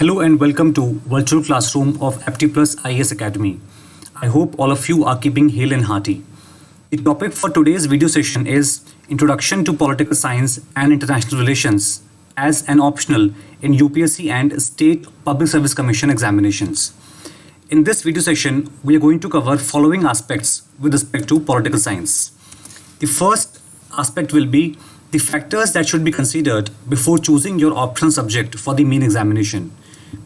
Hello and welcome to virtual classroom of Apti Plus IAS Academy. I hope all of you are keeping hale and hearty. The topic for today's video session is Introduction to Political Science and International Relations as an optional in UPSC and State Public Service Commission examinations. In this video session, we are going to cover following aspects with respect to political science. The first aspect will be the factors that should be considered before choosing your optional subject for the main examination.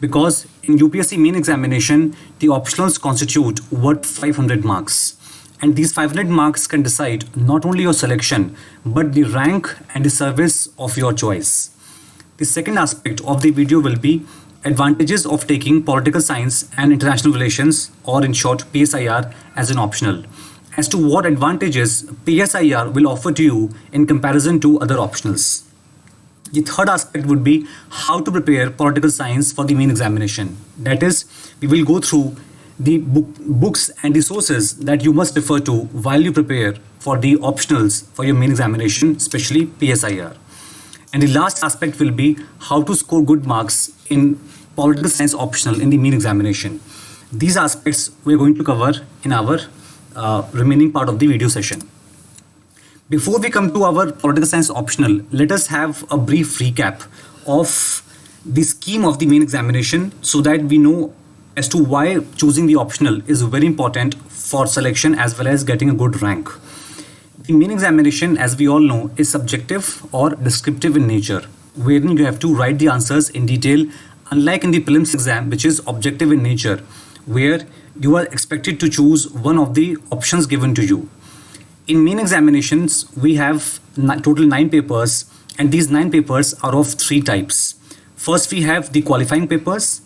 Because in UPSC main examination, the optionals constitute worth 500 marks. And these 500 marks can decide not only your selection, but the rank and the service of your choice. The second aspect of the video will be advantages of taking political science and international relations, or in short PSIR, as an optional. As to what advantages PSIR will offer to you in comparison to other optionals. The third aspect would be how to prepare political science for the main examination. That is, we will go through the books and the sources that you must refer to while you prepare for the optionals for your main examination, especially PSIR. And the last aspect will be how to score good marks in political science optional in the main examination. These aspects we are going to cover in our remaining part of the video session. Before we come to our political science optional, let us have a brief recap of the scheme of the main examination so that we know as to why choosing the optional is very important for selection as well as getting a good rank. The main examination, as we all know, is subjective or descriptive in nature, wherein you have to write the answers in detail, unlike in the prelims exam, which is objective in nature, where you are expected to choose one of the options given to you. In main examinations, we have total 9 papers, and these 9 papers are of 3 types. First, we have the qualifying papers,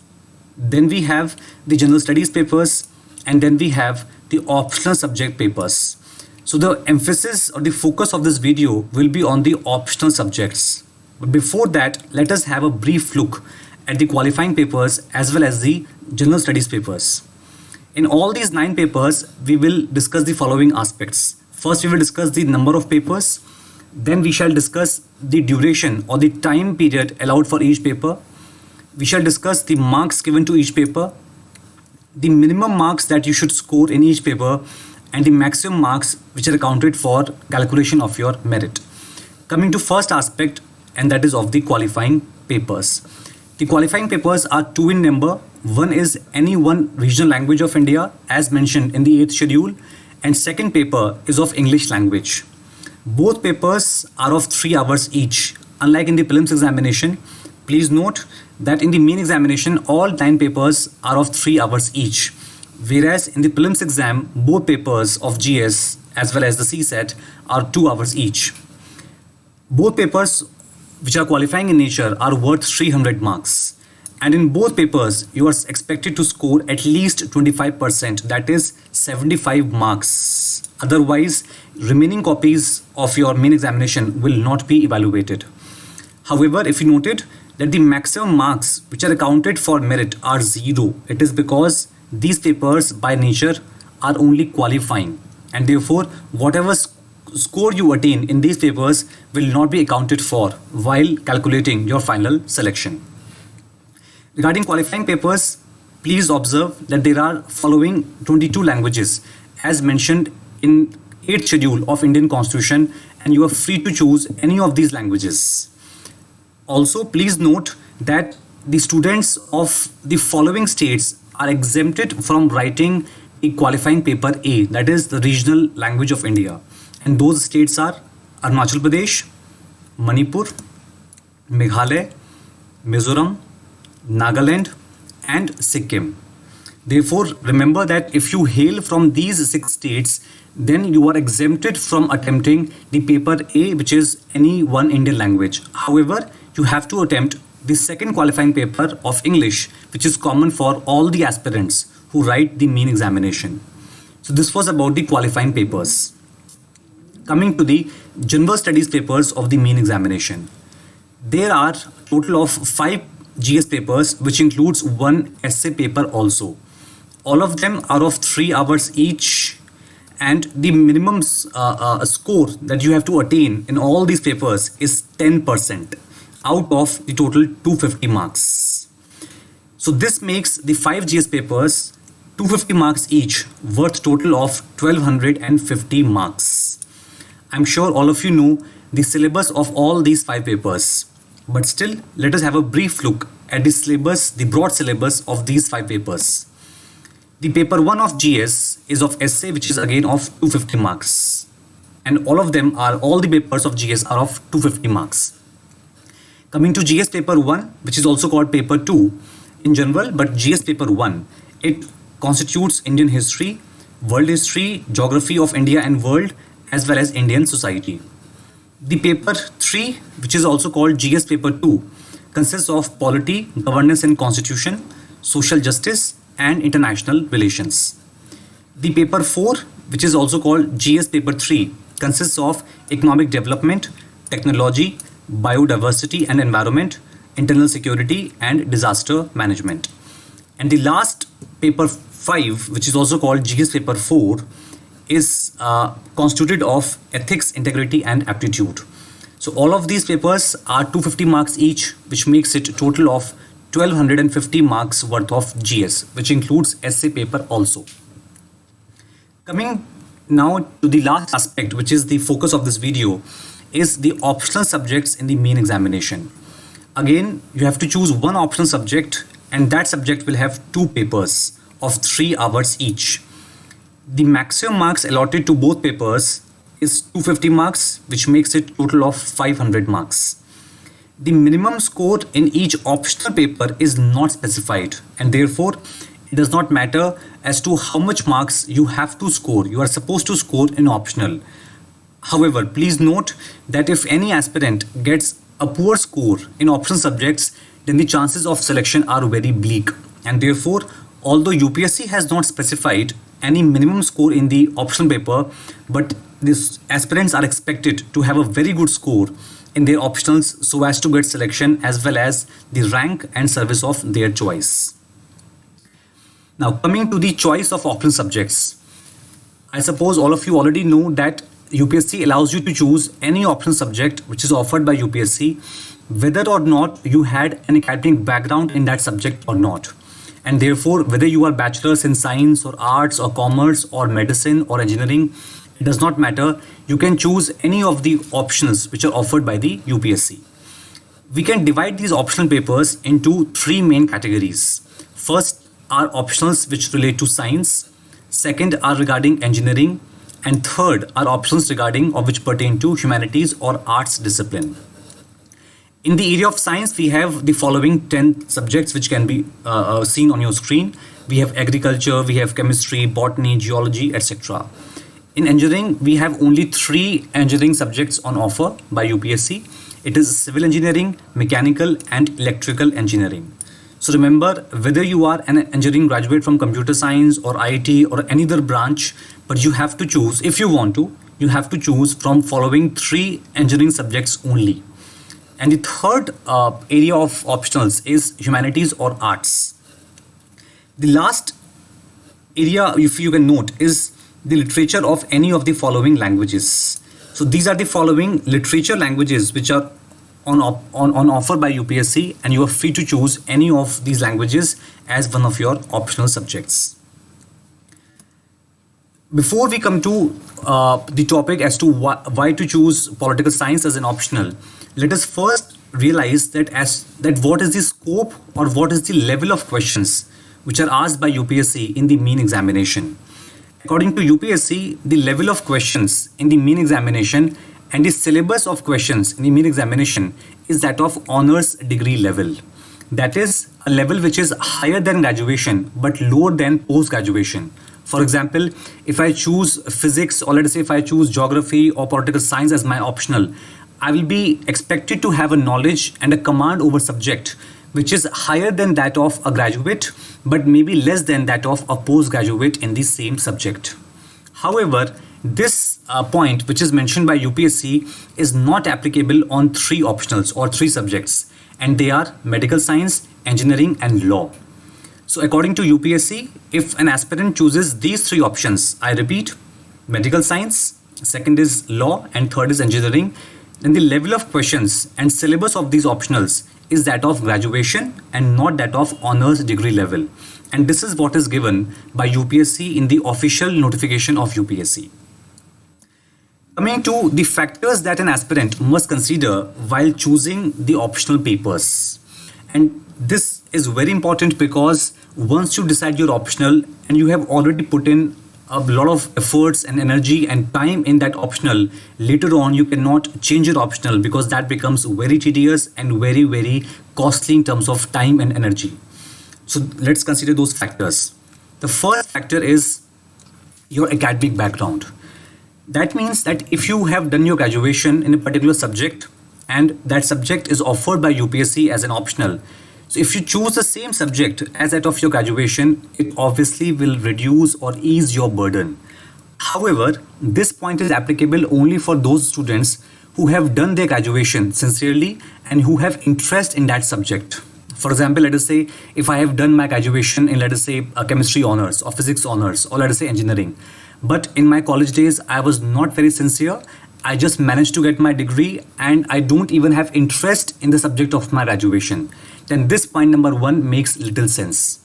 then we have the general studies papers, and then we have the optional subject papers. So the emphasis or the focus of this video will be on the optional subjects. But before that, let us have a brief look at the qualifying papers as well as the general studies papers. In all these 9 papers, we will discuss the following aspects. First, we will discuss the number of papers. Then we shall discuss the duration or the time period allowed for each paper. We shall discuss the marks given to each paper, the minimum marks that you should score in each paper, and the maximum marks which are accounted for calculation of your merit. Coming to first aspect, and that is of the qualifying papers. The qualifying papers are 2 in number. One is any one regional language of India as mentioned in the 8th schedule, and second paper is of English language. Both papers are of 3 hours each. Unlike in the prelims examination, please note that in the main examination all 9 papers are of 3 hours each. Whereas in the prelims exam, both papers of GS as well as the CSET are 2 hours each. Both papers which are qualifying in nature are worth 300 marks. And in both papers, you are expected to score at least 25%, that is 75 marks. Otherwise, remaining copies of your main examination will not be evaluated. However, if you noted that the maximum marks which are accounted for merit are 0, it is because these papers by nature are only qualifying, and therefore whatever score you attain in these papers will not be accounted for while calculating your final selection. Regarding qualifying papers, please observe that there are following 22 languages as mentioned in 8th schedule of Indian Constitution, and you are free to choose any of these languages. Also, please note that the students of the following states are exempted from writing a qualifying paper A, that is the regional language of India. And those states are Arunachal Pradesh, Manipur, Meghalaya, Mizoram, Nagaland, and Sikkim. Therefore, remember that if you hail from these 6 states, then you are exempted from attempting the paper A, which is any one Indian language. However, you have to attempt the second qualifying paper of English, which is common for all the aspirants who write the main examination. So this was about the qualifying papers. Coming to the general studies papers of the main examination. There are a total of 5 GS papers, which includes 1 essay paper also. All of them are of 3 hours each, and the minimum score that you have to attain in all these papers is 10% out of the total 250 marks. So this makes the 5 GS papers 250 marks each, worth total of 1250 marks. I'm sure all of you know the syllabus of all these 5 papers, but still let us have a brief look at the syllabus, the broad syllabus of these 5 papers. The paper 1 of GS is of essay, which is again of 250 marks, and all the papers of GS are of 250 marks. Coming to GS paper 1, which is also called paper 2 in general, but GS paper 1, it constitutes Indian history, world history, geography of India and world, as well as Indian society. The paper 3, which is also called GS paper 2, consists of polity, governance and constitution, social justice and international relations. The paper 4, which is also called GS paper 3, consists of economic development, technology, biodiversity and environment, internal security and disaster management. And the last paper 5, which is also called GS paper 4, is constituted of ethics, integrity and aptitude. So all of these papers are 250 marks each, which makes it a total of 1250 marks worth of GS, which includes essay paper also. Coming now to the last aspect, which is the focus of this video, is the optional subjects in the main examination. Again, you have to choose one optional subject, and that subject will have 2 papers of 3 hours each. The maximum marks allotted to both papers is 250 marks, which makes it total of 500 marks. The minimum score in each optional paper is not specified, and therefore it does not matter as to how much marks you have to score. You are supposed to score in optional. However, please note that if any aspirant gets a poor score in optional subjects, then the chances of selection are very bleak. And therefore, although UPSC has not specified any minimum score in the optional paper, but these aspirants are expected to have a very good score in their optionals so as to get selection as well as the rank and service of their choice. Now, coming to the choice of optional subjects, I suppose all of you already know that UPSC allows you to choose any optional subject which is offered by UPSC, whether or not you had an academic background in that subject or not. And therefore, whether you are bachelor's in science or arts or commerce or medicine or engineering, it does not matter. You can choose any of the options which are offered by the UPSC. We can divide these optional papers into 3 main categories. First are optionals which relate to science, second are regarding engineering, and third are options regarding or which pertain to humanities or arts discipline. In the area of science, we have the following 10 subjects which can be seen on your screen. We have agriculture, we have chemistry, botany, geology, etc. In engineering, we have only 3 engineering subjects on offer by UPSC. It is civil engineering, mechanical and electrical engineering. So remember, whether you are an engineering graduate from computer science or IT or any other branch, but you have to choose, if you want to, you have to choose from following 3 engineering subjects only. And the third area of optionals is humanities or arts. The last area, if you can note, is the literature of any of the following languages. So these are the following literature languages which are on offer by UPSC, and you are free to choose any of these languages as one of your optional subjects. Before we come to the topic as to why to choose political science as an optional, let us first realize that what is the scope or what is the level of questions which are asked by UPSC in the main examination. According to UPSC, the level of questions in the main examination and the syllabus of questions in the main examination is that of honors degree level. That is a level which is higher than graduation but lower than post-graduation. For example, if I choose physics, or let us say if I choose geography or political science as my optional, I will be expected to have a knowledge and a command over subject which is higher than that of a graduate but maybe less than that of a postgraduate in the same subject. However, this point which is mentioned by UPSC is not applicable on 3 optionals or 3 subjects, and they are medical science, engineering and law. So according to UPSC, if an aspirant chooses these 3 options, I repeat, medical science, second is law and third is engineering, then the level of questions and syllabus of these optionals is that of graduation and not that of honors degree level. And this is what is given by UPSC in the official notification of UPSC. Coming to the factors that an aspirant must consider while choosing the optional papers. And this is very important because once you decide your optional and you have already put in a lot of efforts and energy and time in that optional, later on you cannot change your optional because that becomes very tedious and very costly in terms of time and energy. So let's consider those factors. The first factor is your academic background. That means that if you have done your graduation in a particular subject and that subject is offered by UPSC as an optional, so if you choose the same subject as that of your graduation, it obviously will reduce or ease your burden. However, this point is applicable only for those students who have done their graduation sincerely and who have interest in that subject. For example, let us say if I have done my graduation in, let us say, a chemistry honors or physics honors or let us say engineering, but in my college days I was not very sincere. I just managed to get my degree and I don't even have interest in the subject of my graduation. Then this point number one makes little sense.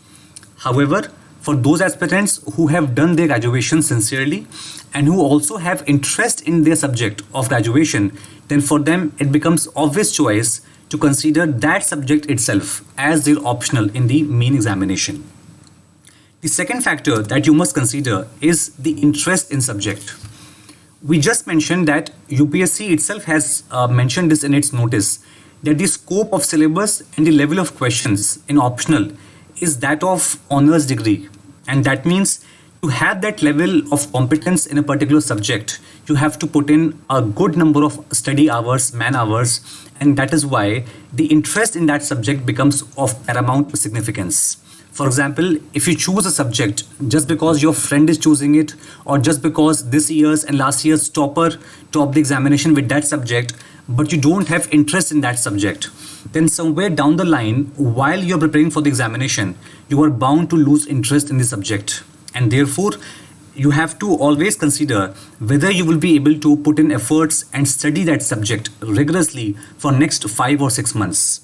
However, for those aspirants who have done their graduation sincerely and who also have interest in their subject of graduation, then for them it becomes obvious choice to consider that subject itself as their optional in the main examination. The second factor that you must consider is the interest in subject. We just mentioned that UPSC itself has mentioned this in its notice, that the scope of syllabus and the level of questions in optional is that of honors degree. And that means to have that level of competence in a particular subject, you have to put in a good number of study hours, man hours, and that is why the interest in that subject becomes of paramount significance. For example, if you choose a subject just because your friend is choosing it or just because this year's and last year's topper topped the examination with that subject, but you don't have interest in that subject, then somewhere down the line, while you're preparing for the examination, you are bound to lose interest in the subject. And therefore, you have to always consider whether you will be able to put in efforts and study that subject rigorously for next 5 or 6 months.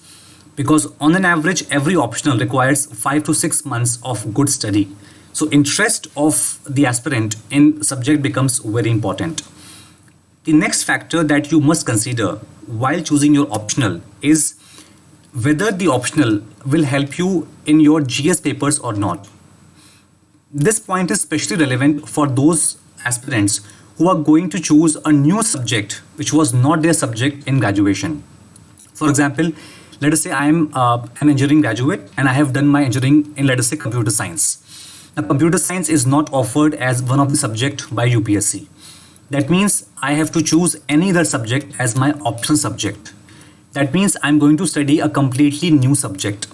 Because on an average, every optional requires 5 to 6 months of good study. So interest of the aspirant in subject becomes very important. The next factor that you must consider while choosing your optional is whether the optional will help you in your GS papers or not. This point is especially relevant for those aspirants who are going to choose a new subject which was not their subject in graduation. For example, let us say I am an engineering graduate and I have done my engineering in, let us say, computer science. Now, computer science is not offered as one of the subject by UPSC. That means I have to choose any other subject as my optional subject. That means I'm going to study a completely new subject.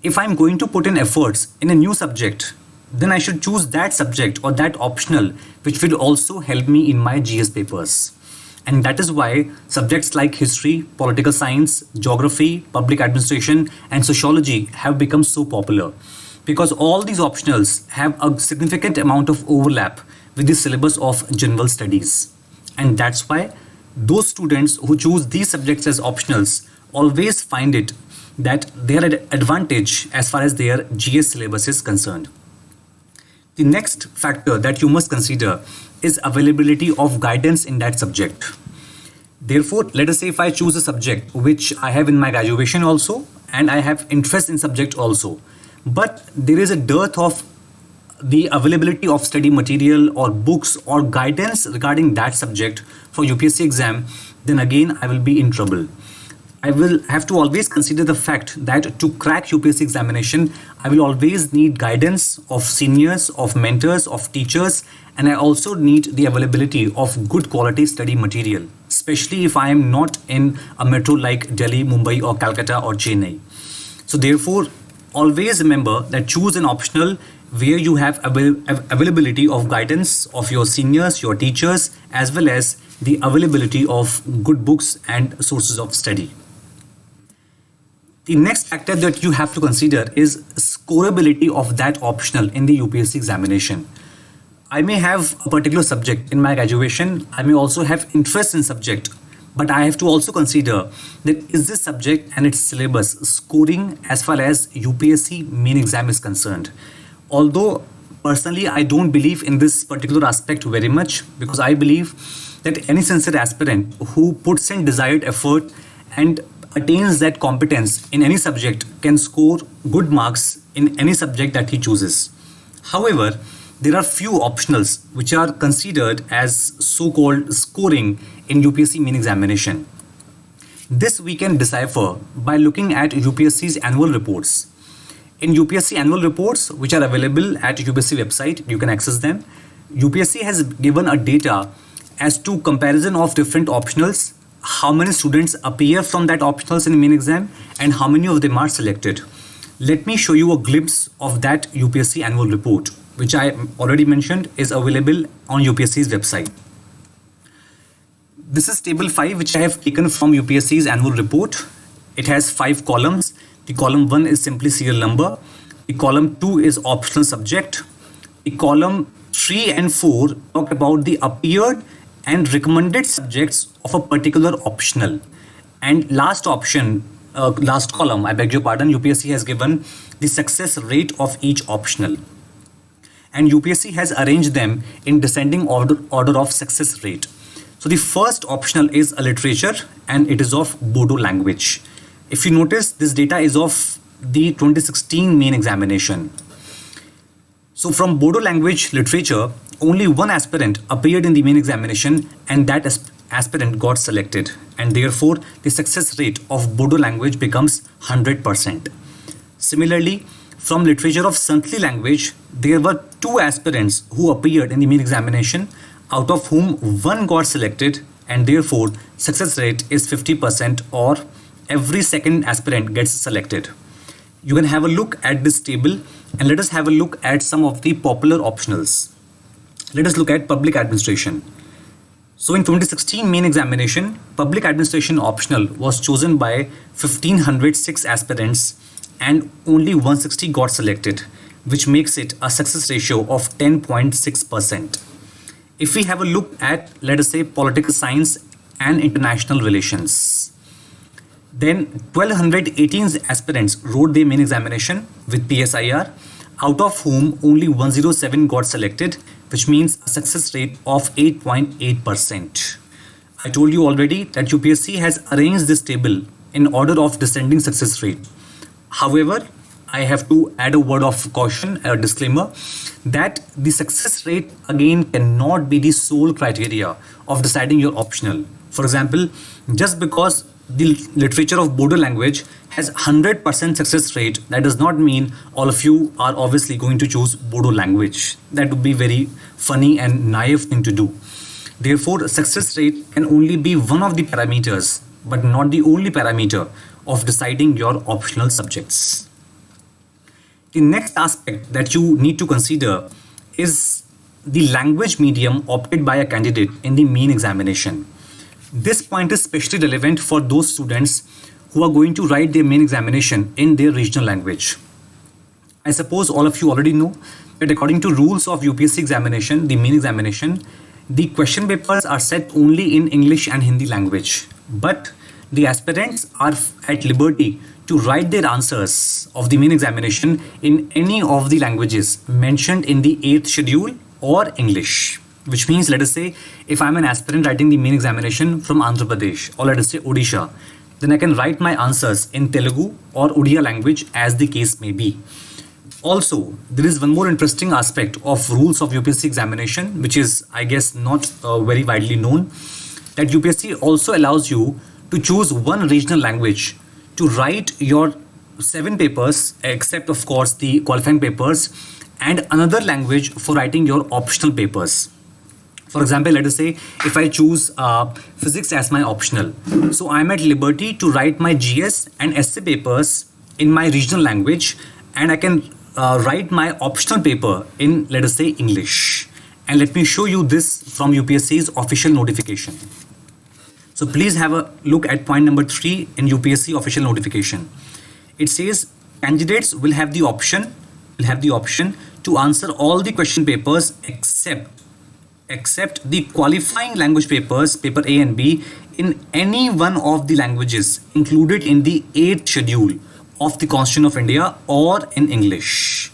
If I'm going to put in efforts in a new subject, then I should choose that subject or that optional which will also help me in my GS papers. And that is why subjects like history, political science, geography, public administration, and sociology have become so popular. Because all these optionals have a significant amount of overlap with the syllabus of general studies. And that's why those students who choose these subjects as optionals always find it that they are at advantage as far as their GS syllabus is concerned. The next factor that you must consider is availability of guidance in that subject. Therefore, let us say if I choose a subject which I have in my graduation also and I have interest in subject also, but there is a dearth of the availability of study material or books or guidance regarding that subject for UPSC exam, then again I will be in trouble. I will have to always consider the fact that to crack UPSC examination, I will always need guidance of seniors, of mentors, of teachers, and I also need the availability of good quality study material, especially if I am not in a metro like Delhi, Mumbai or Calcutta or Chennai. So therefore, always remember that choose an optional where you have availability of guidance of your seniors, your teachers, as well as the availability of good books and sources of study. The next factor that you have to consider is scoreability of that optional in the UPSC examination. I may have a particular subject in my graduation. I may also have interest in subject, But I have to also consider that is this subject and its syllabus scoring as far as UPSC main exam is concerned. Although personally I don't believe in this particular aspect very much, because I believe that any sincere aspirant who puts in desired effort and attains that competence in any subject can score good marks in any subject that he chooses. However, there are few optionals which are considered as so-called scoring in UPSC main examination. This we can decipher by looking at UPSC's annual reports. In UPSC annual reports, which are available at UPSC website, you can access them. UPSC has given a data as to comparison of different optionals, how many students appear from that optionals in main exam, and how many of them are selected. Let me show you a glimpse of that UPSC annual report, which I already mentioned is available on UPSC's website. This is table 5, which I have taken from UPSC's annual report. It has 5 columns. The column 1 is simply serial number. The column 2 is optional subject. The column 3 and 4 talk about the appeared and recommended subjects of a particular optional. And last column, I beg your pardon, UPSC has given the success rate of each optional. And UPSC has arranged them in descending order of success rate. So the first optional is a literature, and it is of Bodo language. If you notice, this data is of the 2016 main examination. So from Bodo language literature, only one aspirant appeared in the main examination, and that aspirant got selected, and therefore the success rate of Bodo language becomes 100%. Similarly, from literature of Santhali language, there were 2 aspirants who appeared in the main examination, out of whom 1 got selected, and therefore success rate is 50%, or every second aspirant gets selected. You can have a look at this table, and let us have a look at some of the popular optionals. Let us look at public administration. So in 2016 main examination, public administration optional was chosen by 1506 aspirants, and only 160 got selected, which makes it a success ratio of 10.6%. If we have a look at, let us say, political science and international relations, then 1218 aspirants wrote their main examination with PSIR, out of whom only 107 got selected, which means a success rate of 8.8%. I told you already that UPSC has arranged this table in order of descending success rate. However, I have to add a word of caution, a disclaimer, that the success rate again cannot be the sole criteria of deciding your optional. For example, just because the literature of Bodo language has 100% success rate, that does not mean all of you are obviously going to choose Bodo language. That would be very funny and naive thing to do. Therefore, success rate can only be one of the parameters, but not the only parameter of deciding your optional subjects. The next aspect that you need to consider is the language medium opted by a candidate in the main examination. This point is especially relevant for those students who are going to write their main examination in their regional language. I suppose all of you already know that according to rules of UPSC examination, the main examination, the question papers are set only in English and Hindi language. But the aspirants are at liberty to write their answers of the main examination in any of the languages mentioned in the 8th schedule or English. Which means, let us say, if I'm an aspirant writing the main examination from Andhra Pradesh, or let us say Odisha, then I can write my answers in Telugu or Odia language as the case may be. Also, there is one more interesting aspect of rules of UPSC examination, which is, I guess, not very widely known, that UPSC also allows you to choose one regional language to write your 7 papers, except of course the qualifying papers, and another language for writing your optional papers. For example, let us say if I choose physics as my optional, so I'm at liberty to write my GS and essay papers in my regional language, and I can write my optional paper in, let us say, English. And let me show you this from UPSC's official notification. So please have a look at point number 3 in UPSC official notification. It says candidates will have the option to answer all the question papers except accept the qualifying language papers, paper A and B, in any one of the languages included in the 8th schedule of the Constitution of India or in English.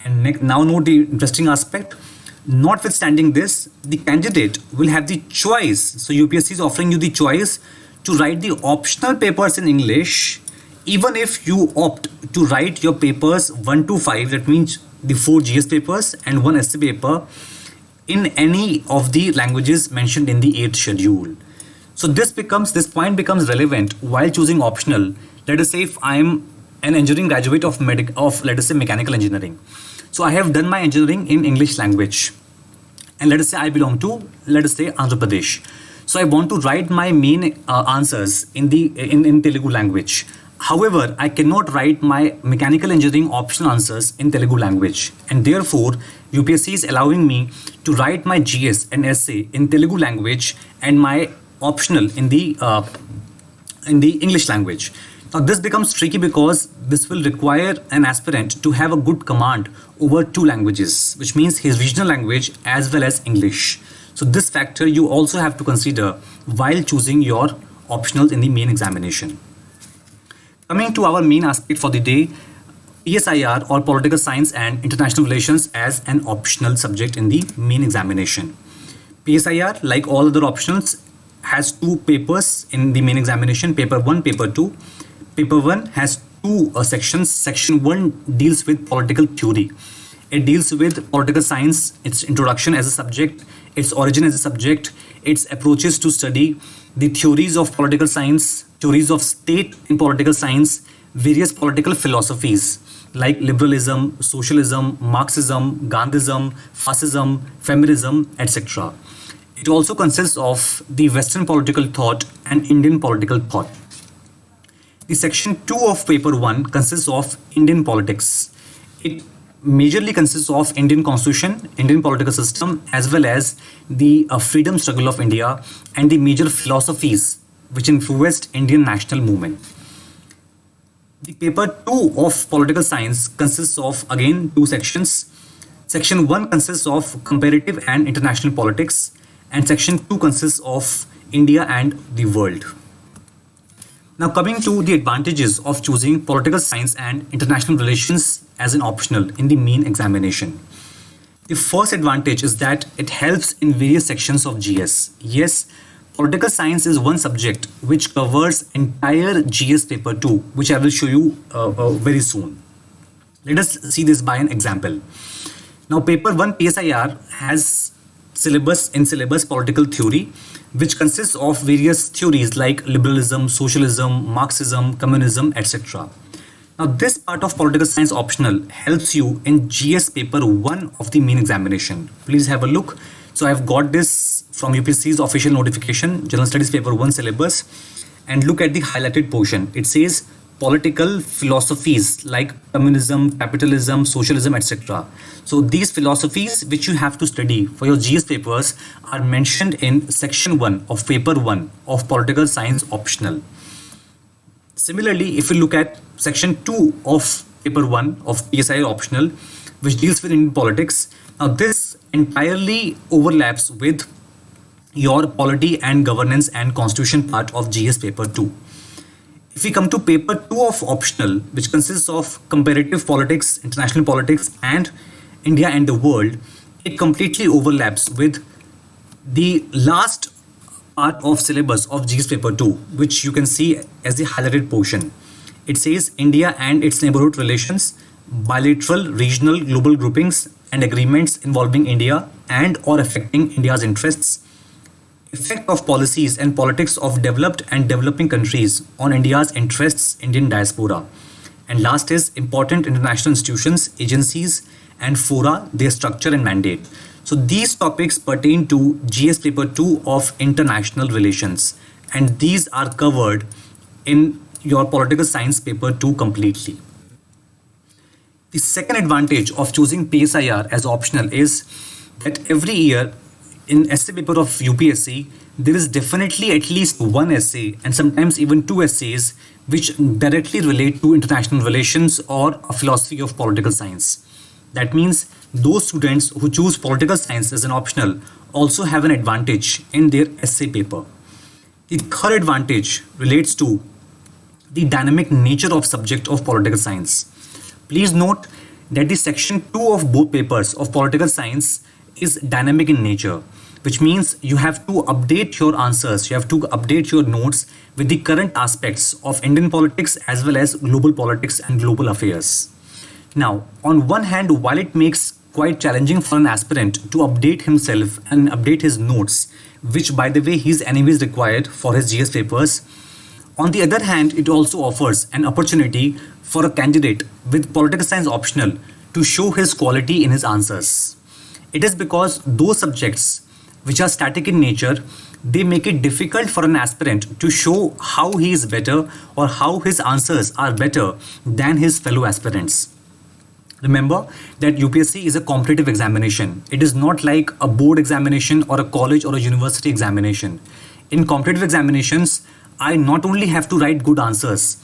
And now note the interesting aspect. Notwithstanding this, the candidate will have the choice. So UPSC is offering you the choice to write the optional papers in English, even if you opt to write your papers 1 to 5, that means the 4 GS papers and 1 essay paper, in any of the languages mentioned in the 8th schedule. So this point becomes relevant while choosing optional. Let us say if I am an engineering graduate of let us say mechanical engineering. So I have done my engineering in English language, and let us say I belong to, let us say, Andhra Pradesh. So I want to write my main answers in Telugu language. However, I cannot write my mechanical engineering optional answers in Telugu language, and therefore UPSC is allowing me to write my GS and essay in Telugu language and my optional in the English language. Now this becomes tricky because this will require an aspirant to have a good command over 2 languages, which means his regional language as well as English. So this factor you also have to consider while choosing your optionals in the main examination. Coming to our main aspect for the day, PSIR or Political Science and International Relations as an optional subject in the main examination. PSIR, like all other optionals, has 2 papers in the main examination, paper 1, paper 2. Paper 1 has 2 sections. Section 1 deals with political theory. It deals with political science, its introduction as a subject, its origin as a subject, its approaches to study, the theories of political science, theories of state in political science, various political philosophies like liberalism, socialism, Marxism, Gandhism, fascism, feminism, etc. It also consists of the Western political thought and Indian political thought. The section 2 of paper 1 consists of Indian politics. It majorly consists of Indian constitution, Indian political system, as well as the freedom struggle of India and the major philosophies which influenced Indian national movement. The paper 2 of political science consists of again 2 sections. Section 1 consists of comparative and international politics, and section 2 consists of India and the world. Now coming to the advantages of choosing political science and international relations as an optional in the main examination. The first advantage is that it helps in various sections of GS. Yes, political science is one subject which covers entire GS paper 2, which I will show you very soon. Let us see this by an example. Now paper 1 PSIR has syllabus political theory, which consists of various theories like liberalism, socialism, Marxism, communism, etc. Now this part of political science optional helps you in GS paper 1 of the main examination. Please have a look. So I've got this from UPSC's official notification, General Studies paper 1 syllabus, and look at the highlighted portion. It says political philosophies like communism, capitalism, socialism, etc. So these philosophies which you have to study for your GS papers are mentioned in section 1 of paper 1 of political science optional. Similarly, if we look at section 2 of paper 1 of PSI optional, which deals with Indian politics, now this entirely overlaps with your polity and governance and constitution part of GS paper 2. If we come to paper 2 of optional, which consists of comparative politics, international politics, and India and the world, it completely overlaps with the last part of syllabus of GS paper 2, which you can see as the highlighted portion. It says India and its neighborhood relations, bilateral, regional, global groupings and agreements involving India and or affecting India's interests, effect of policies and politics of developed and developing countries on India's interests, Indian diaspora. And last is important international institutions, agencies and fora, their structure and mandate. So these topics pertain to GS paper 2 of international relations, and these are covered in your political science paper 2 completely. The second advantage of choosing PSIR as optional is that every year in essay paper of UPSC, there is definitely at least one essay and sometimes even 2 essays which directly relate to international relations or a philosophy of political science. That means those students who choose political science as an optional also have an advantage in their essay paper. The third advantage relates to the dynamic nature of subject of political science. Please note that the section 2 of both papers of political science is dynamic in nature, which means you have to update your answers, you have to update your notes with the current aspects of Indian politics as well as global politics and global affairs. Now, on one hand, while it makes quite challenging for an aspirant to update himself and update his notes, which by the way he is anyways required for his GS papers, on the other hand, it also offers an opportunity for a candidate with political science optional to show his quality in his answers. It is because those subjects which are static in nature, they make it difficult for an aspirant to show how he is better or how his answers are better than his fellow aspirants. Remember that UPSC is a competitive examination. It is not like a board examination or a college or a university examination. In competitive examinations, I not only have to write good answers,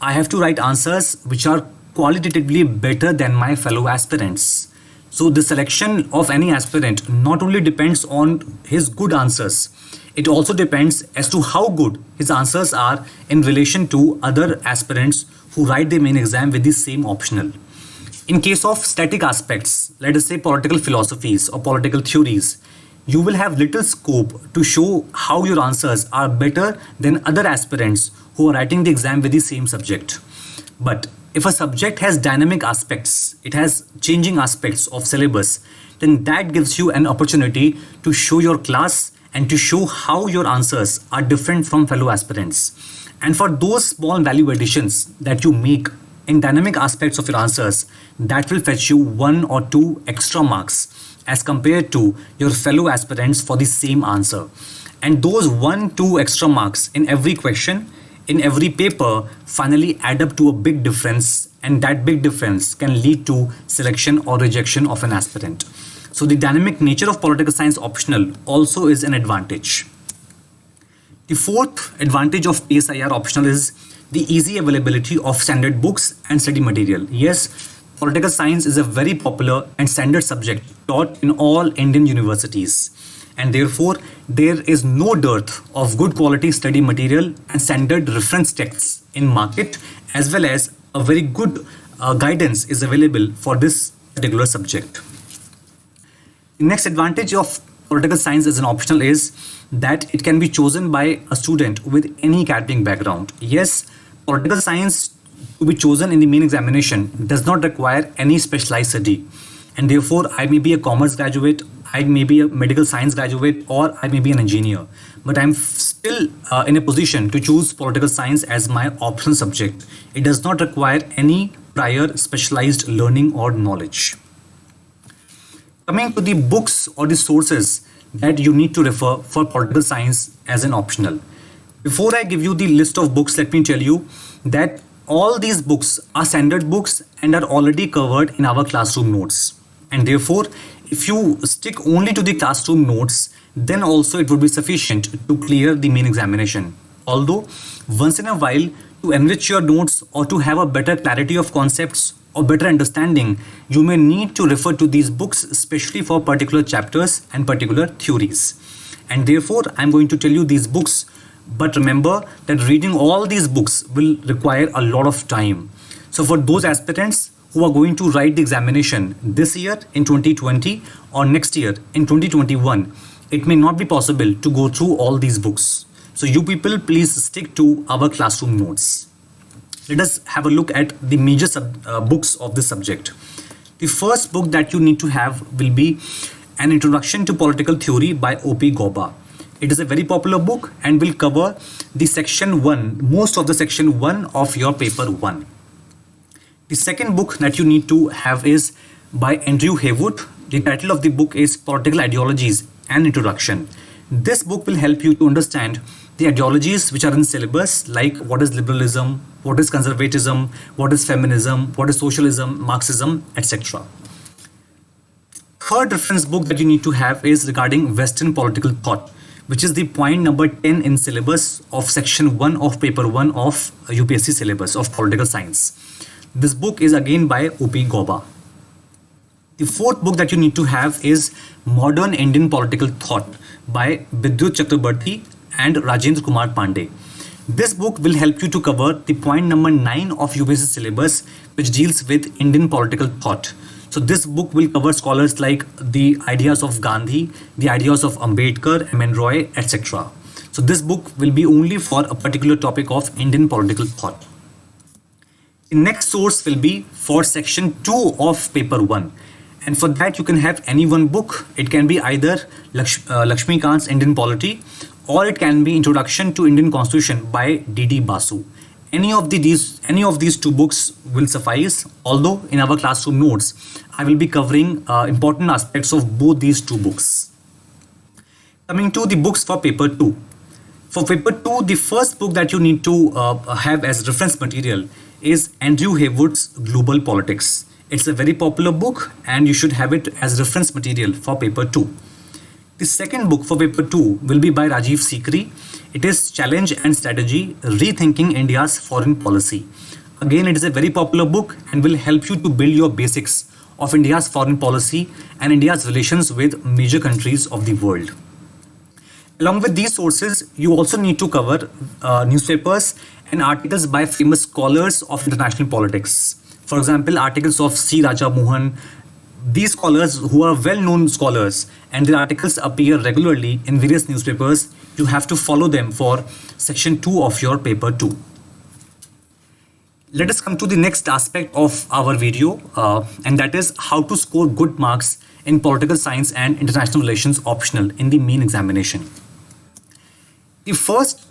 I have to write answers which are qualitatively better than my fellow aspirants. So the selection of any aspirant not only depends on his good answers, it also depends as to how good his answers are in relation to other aspirants who write the main exam with the same optional. In case of static aspects, let us say political philosophies or political theories, you will have little scope to show how your answers are better than other aspirants who are writing the exam with the same subject. But if a subject has dynamic aspects, it has changing aspects of syllabus, then that gives you an opportunity to show your class and to show how your answers are different from fellow aspirants. And for those small value additions that you make in dynamic aspects of your answers, that will fetch you 1 or 2 extra marks as compared to your fellow aspirants for the same answer. And those 1-2 extra marks in every question, in every paper, finally add up to a big difference, and that big difference can lead to selection or rejection of an aspirant. So the dynamic nature of political science optional also is an advantage. The fourth advantage of PSIR optional is the easy availability of standard books and study material. Yes, political science is a very popular and standard subject taught in all Indian universities, and therefore there is no dearth of good quality study material and standard reference texts in market, as well as a very good guidance is available for this particular subject. The next advantage of political science as an optional is that it can be chosen by a student with any academic background. Yes, political science to be chosen in the main examination does not require any specialized study, and therefore I may be a commerce graduate, I may be a medical science graduate, or I may be an engineer, but I'm still in a position to choose political science as my optional subject. It does not require any prior specialized learning or knowledge. Coming to the books or the sources that you need to refer for political science as an optional. Before I give you the list of books, let me tell you that all these books are standard books and are already covered in our classroom notes. And therefore, if you stick only to the classroom notes, then also it would be sufficient to clear the main examination. Although, once in a while, to enrich your notes or to have a better clarity of concepts or better understanding, you may need to refer to these books, especially for particular chapters and particular theories. And therefore, I'm going to tell you these books, but remember that reading all these books will require a lot of time. So for those aspirants who are going to write the examination this year in 2020 or next year in 2021, it may not be possible to go through all these books. So you people, please stick to our classroom notes. Let us have a look at the major books of this subject. The first book that you need to have will be An Introduction to Political Theory by O.P. Gauba. It is a very popular book and will cover the section 1, most of the section 1 of your paper 1. The second book that you need to have is by Andrew Haywood. The title of the book is Political Ideologies and Introduction. This book will help you to understand the ideologies which are in syllabus, like what is liberalism, what is conservatism, what is feminism, what is socialism, Marxism, etc. Third reference book that you need to have is regarding Western political thought, which is the point number 10 in syllabus of section 1 of paper 1 of UPSC syllabus of political science. This book is again by O.P. Gauba. The fourth book that you need to have is Modern Indian Political Thought by Bidyut Chakrabarty and Rajendra Kumar Pandey. This book will help you to cover the point number 9 of UPSC syllabus, which deals with Indian political thought. So this book will cover scholars like the ideas of Gandhi, the ideas of Ambedkar, M.N. Roy, etc. So this book will be only for a particular topic of Indian political thought. The next source will be for section 2 of paper 1. And for that you can have any one book. It can be either Lakshmikant's Indian Polity, or it can be Introduction to Indian Constitution by D.D. Basu. Any of these two books will suffice, although in our classroom notes I will be covering important aspects of both these two books. Coming to the books for paper 2. For paper 2, the first book that you need to have as reference material is Andrew Haywood's Global Politics. It's a very popular book and you should have it as reference material for paper 2. The second book for paper 2 will be by Rajiv Sikri. It is Challenge and Strategy, Rethinking India's Foreign Policy. Again, it is a very popular book and will help you to build your basics of India's foreign policy and India's relations with major countries of the world. Along with these sources, you also need to cover newspapers and articles by famous scholars of international politics. For example, articles of C. Raja Mohan. These scholars who are well-known scholars and their articles appear regularly in various newspapers, you have to follow them for section 2 of your paper 2. Let us come to the next aspect of our video and that is how to score good marks in political science and international relations optional in the main examination. The first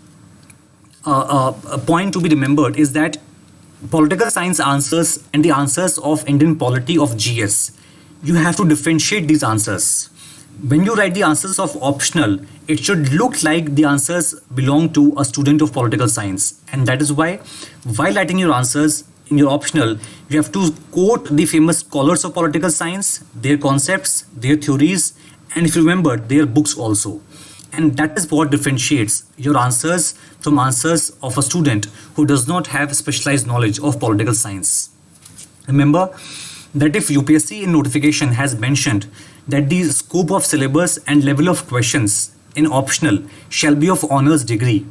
point to be remembered is that political science answers and the answers of Indian polity of GS, you have to differentiate these answers. When you write the answers of optional, it should look like the answers belong to a student of political science. And that is why, while writing your answers in your optional, you have to quote the famous scholars of political science, their concepts, their theories, and if you remember, their books also. And that is what differentiates your answers from answers of a student who does not have specialized knowledge of political science. Remember that if UPSC in notification has mentioned that the scope of syllabus and level of questions in optional shall be of honors degree,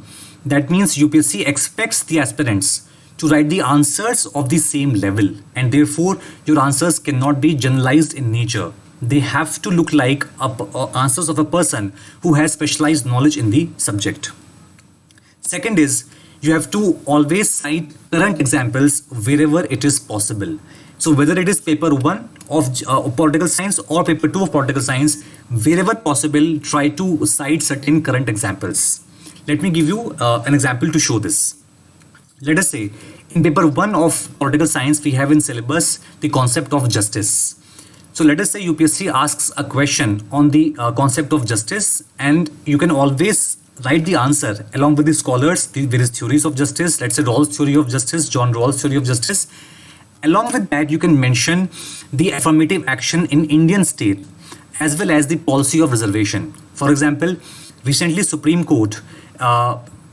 that means UPSC expects the aspirants to write the answers of the same level, and therefore your answers cannot be generalized in nature. They have to look like answers of a person who has specialized knowledge in the subject. Second is, you have to always cite current examples wherever it is possible. So whether it is paper 1 of political science or paper 2 of political science, wherever possible, try to cite certain current examples. Let me give you an example to show this. Let us say in paper 1 of political science, we have in syllabus the concept of justice. So let us say UPSC asks a question on the concept of justice, and you can always write the answer along with the scholars, the various theories of justice. Let's say Rawls' theory of justice, John Rawls' theory of justice. Along with that, you can mention the affirmative action in Indian state as well as the policy of reservation. For example, recently Supreme Court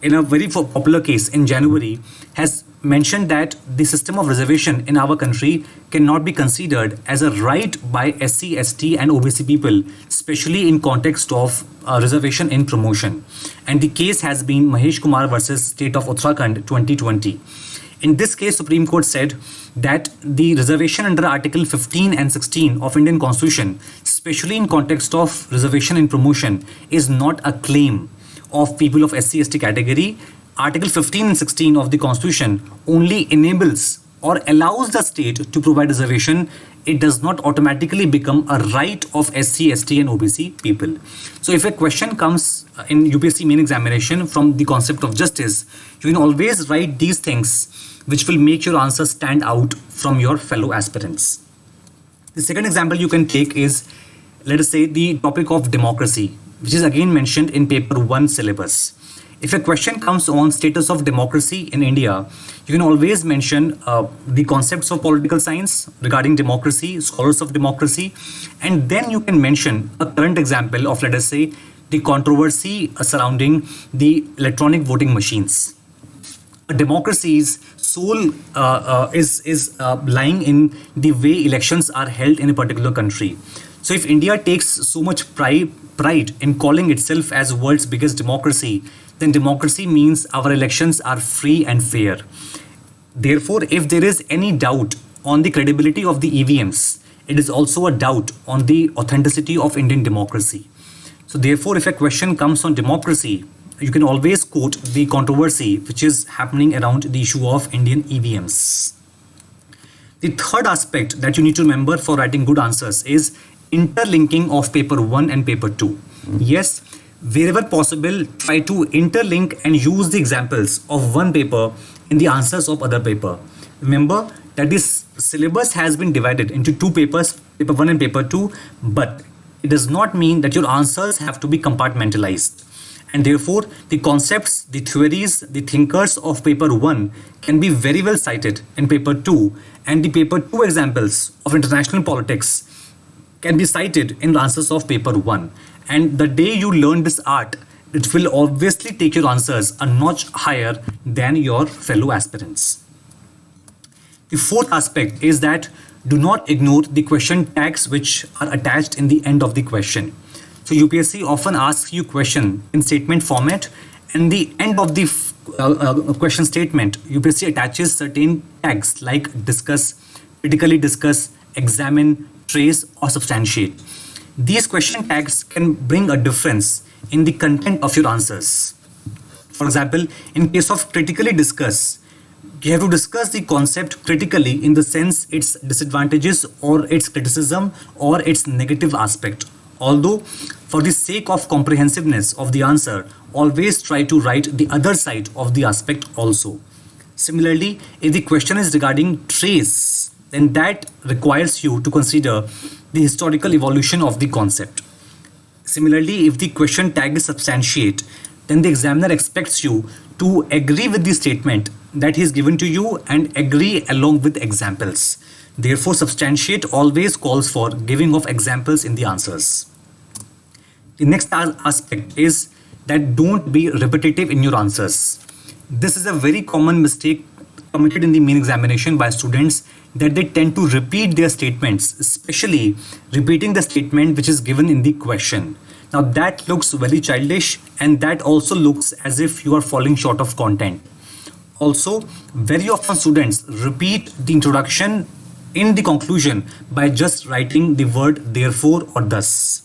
in a very popular case in January has mentioned that the system of reservation in our country cannot be considered as a right by SC, ST and OBC people, especially in context of reservation in promotion. And the case has been Mahesh Kumar versus State of Uttarakhand 2020. In this case, Supreme Court said that the reservation under Article 15 and 16 of Indian Constitution, especially in context of reservation in promotion, is not a claim of people of SC, ST category. Article 15 and 16 of the Constitution only enables or allows the state to provide reservation. It does not automatically become a right of SC, ST and OBC people. So if a question comes in UPSC main examination from the concept of justice, you can always write these things which will make your answer stand out from your fellow aspirants. The second example you can take is, let us say, the topic of democracy, which is again mentioned in paper 1 syllabus. If a question comes on status of democracy in India, you can always mention the concepts of political science regarding democracy, scholars of democracy, and then you can mention a current example of, let us say, the controversy surrounding the electronic voting machines. A democracy's soul is lying in the way elections are held in a particular country. So if India takes so much pride in calling itself as world's biggest democracy, then democracy means our elections are free and fair. Therefore, if there is any doubt on the credibility of the EVMs, it is also a doubt on the authenticity of Indian democracy. So therefore, if a question comes on democracy, you can always quote the controversy which is happening around the issue of Indian EVMs. The third aspect that you need to remember for writing good answers is interlinking of paper 1 and paper 2. Yes, wherever possible, try to interlink and use the examples of one paper in the answers of other paper. Remember that this syllabus has been divided into two papers, paper 1 and paper 2, but it does not mean that your answers have to be compartmentalized. And therefore, the concepts, the theories, the thinkers of paper 1 can be very well cited in paper 2, and the paper 2 examples of international politics can be cited in the answers of paper 1. And the day you learn this art, it will obviously take your answers a notch higher than your fellow aspirants. The fourth aspect is that do not ignore the question tags which are attached in the end of the question. So UPSC often asks you question in statement format, and the end of the question statement, UPSC attaches certain tags like discuss, critically discuss, examine, trace, or substantiate. These question tags can bring a difference in the content of your answers. For example, in case of critically discuss, you have to discuss the concept critically in the sense its disadvantages or its criticism or its negative aspect. Although, for the sake of comprehensiveness of the answer, always try to write the other side of the aspect also. Similarly, if the question is regarding trace, then that requires you to consider the historical evolution of the concept. Similarly, if the question tag is substantiate, then the examiner expects you to agree with the statement that he is given to you and agree along with examples. Therefore, substantiate always calls for giving of examples in the answers. The next aspect is that don't be repetitive in your answers. This is a very common mistake committed in the main examination by students, that they tend to repeat their statements, especially repeating the statement which is given in the question. Now that looks very childish, and that also looks as if you are falling short of content. Also, very often students repeat the introduction in the conclusion by just writing the word therefore or thus.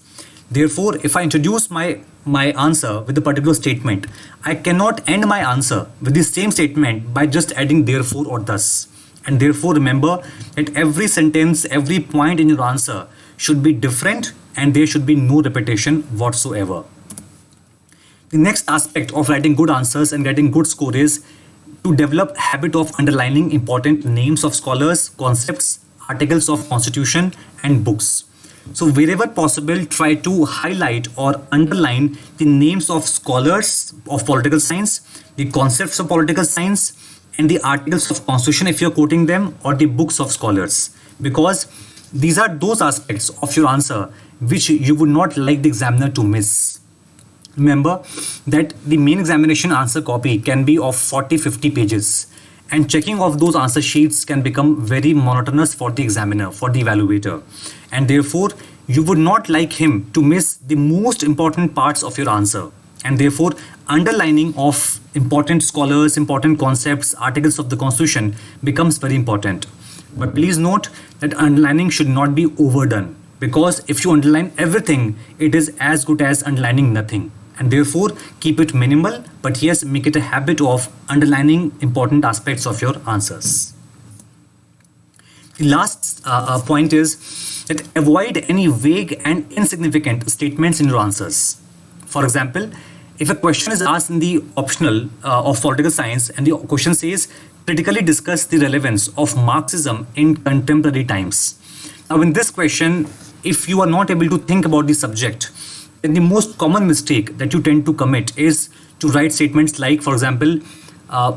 Therefore, if I introduce my answer with a particular statement, I cannot end my answer with the same statement by just adding therefore or thus. And therefore, remember that every sentence, every point in your answer should be different, and there should be no repetition whatsoever. The next aspect of writing good answers and getting good score is to develop habit of underlining important names of scholars, concepts, articles of constitution, and books. So wherever possible, try to highlight or underline the names of scholars of political science, the concepts of political science, and the articles of constitution if you're quoting them, or the books of scholars, because these are those aspects of your answer which you would not like the examiner to miss. Remember that the main examination answer copy can be of 40-50 pages, and checking of those answer sheets can become very monotonous for the examiner, for the evaluator, and therefore you would not like him to miss the most important parts of your answer. And therefore, underlining of important scholars, important concepts, articles of the constitution becomes very important. But please note that underlining should not be overdone, because if you underline everything, it is as good as underlining nothing. And therefore, keep it minimal, but yes, make it a habit of underlining important aspects of your answers. The last point is that avoid any vague and insignificant statements in your answers. For example, if a question is asked in the optional of political science and the question says, critically discuss the relevance of Marxism in contemporary times. Now in this question, if you are not able to think about the subject, then the most common mistake that you tend to commit is to write statements like, for example,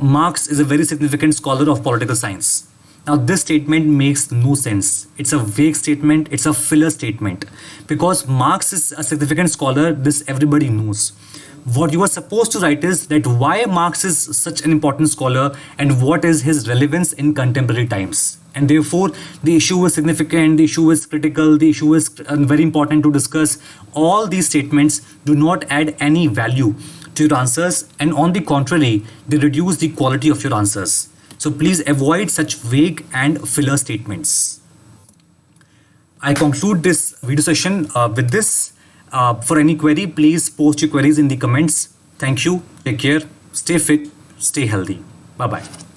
Marx is a very significant scholar of political science. Now this statement makes no sense. It's a vague statement, it's a filler statement, because Marx is a significant scholar, this everybody knows. What you are supposed to write is that why Marx is such an important scholar and what is his relevance in contemporary times. And therefore, the issue is significant, the issue is critical, the issue is very important to discuss. All these statements do not add any value to your answers, and on the contrary, they reduce the quality of your answers. So please avoid such vague and filler statements. I conclude this video session with this. For any query, please post your queries in the comments. Thank you. Take care. Stay fit. Stay healthy. Bye-bye.